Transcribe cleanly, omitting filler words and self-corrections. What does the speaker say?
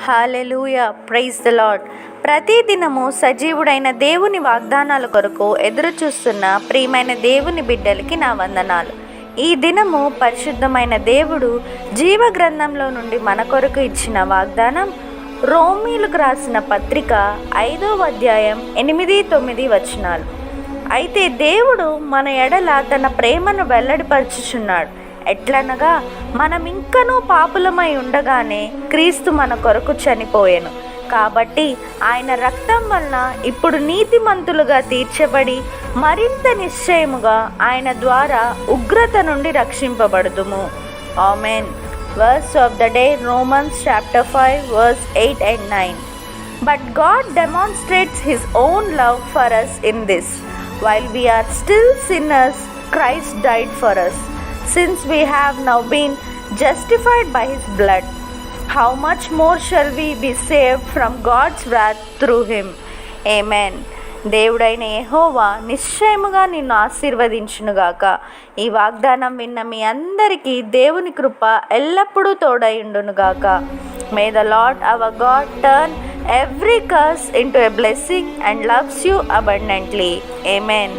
Hallelujah, praise the lord. ప్రతిదినము సజీవుడైన దేవుని వాగ్దానాల కొరకు ఎదురు చూస్తున్న ప్రియమైన దేవుని బిడ్డలకి నా వందనాలు. ఈ దినము పరిశుద్ధమైన దేవుడు జీవ గ్రంథంలో నుండి మన కొరకు ఇచ్చిన వాగ్దానం రోమీలకు రాసిన పత్రిక 5వ అధ్యాయం 8-9 వచనాలు. అయితే దేవుడు మన ఎడల తన ప్రేమను వెల్లడిపరచుచున్నాడు. ఎట్లనగా మనమింకనూ పాపులమై ఉండగానే క్రీస్తు మన కొరకు చనిపోయెను. కాబట్టి ఆయన రక్తం వలన ఇప్పుడు నీతిమంతులుగా తీర్చబడి మరింత నిశ్చయముగా ఆయన ద్వారా ఉగ్రత నుండి రక్షింపబడుదుము. Amen. Verse of the day, Romans chapter 5 verse 8 and 9. But God demonstrates his own love for us in this: while we are still sinners, Christ died for us. Since we have now been justified by his blood, how much more shall we be saved from God's wrath through him? Amen. దేవుడైన యెహోవా నిశ్చయముగా నిన్ను ఆశీర్వదించునుగాక. ఈ వాగ్దానం విన్న మీ అందరికీ దేవుని కృప ఎల్లప్పుడూ తోడైండునుగాక. May the Lord our God turn every curse into a blessing and loves you abundantly. Amen.